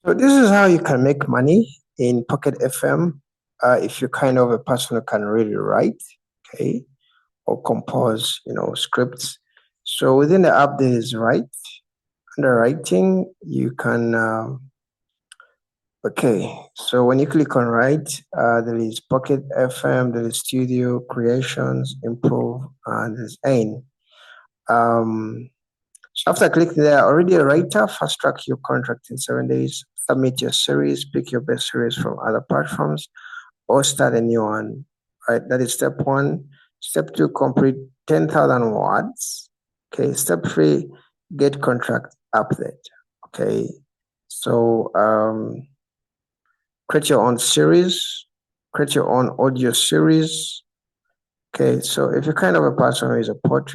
So this is how you can make money in Pocket FM if you're kind of a person who can really write, okay, or compose, scripts. So within the app, there is write. Under writing, you can, okay. So when you click on write, there is Pocket FM, there is Studio, Creations, Improve, and there's Ain. So after clicking there, already a writer, fast track your contract in 7 days, submit your series, pick your best series from other platforms, or start a new one. Right, that is step 1. Step 2, complete 10,000 words. Okay, step 3, get contract update. Okay, so create your own series, create your own audio series. Okay, so if you're kind of a person who is a poet,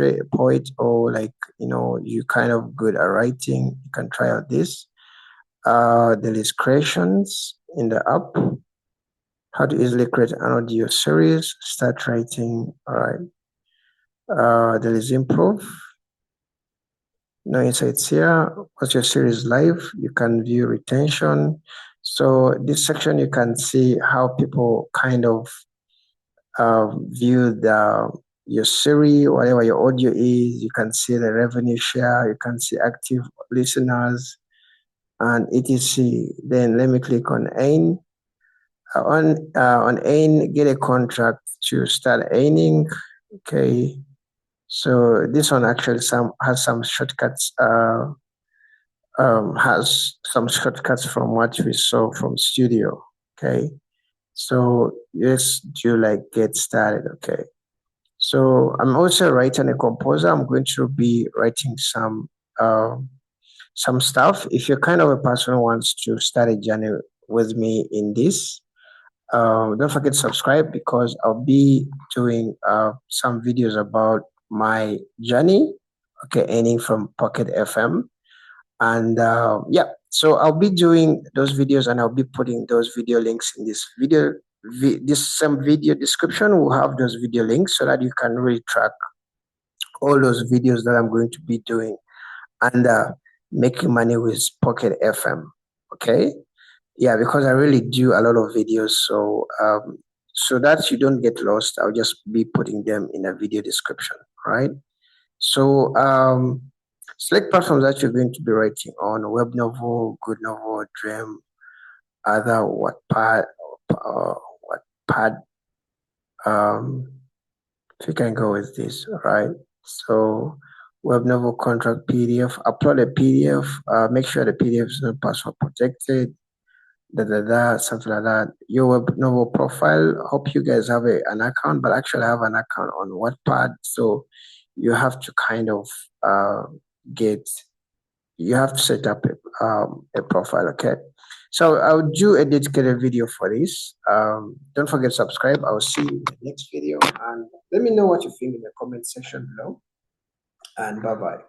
or you kind of good at writing, you can try out this. There is creations in the app. How to easily create an audio series, start writing. All right. There is improve. No insights here. Once your series live, you can view retention. So this section, you can see how people kind of view your series, whatever your audio is. You can see the revenue share. You can see active listeners and etc. Then let me click on Ain. On Ain, get a contract to start earning. Okay, so this one actually has some shortcuts. Has some shortcuts from what we saw from Studio. Okay, so yes, do like get started. Okay, so I'm also a writer and a composer. I'm going to be writing some stuff. If you're kind of a person who wants to start a journey with me in this, don't forget to subscribe, because I'll be doing some videos about my journey, okay, earning from Pocket FM. And yeah, so I'll be doing those videos, and I'll be putting those video links in this video. This same video description will have those video links, so that you can really track all those videos that I'm going to be doing and making money with Pocket FM. Okay, yeah, because I really do a lot of videos, so so that you don't get lost, I'll just be putting them in a video description. Right, so select platforms that you're going to be writing on: Web Novel, Good Novel, Dream, other Wattpad, if you can go with this. Right, so Web Novel contract PDF, upload a PDF, make sure the PDF is not password protected, something like that. Your Web Novel profile, hope you guys have an account, but actually I have an account on Wattpad, so you have to kind of you have to set up a profile. Okay, so I'll do a dedicated video for this. Don't forget to subscribe. I'll see you in the next video, and let me know what you think in the comment section below, and bye bye.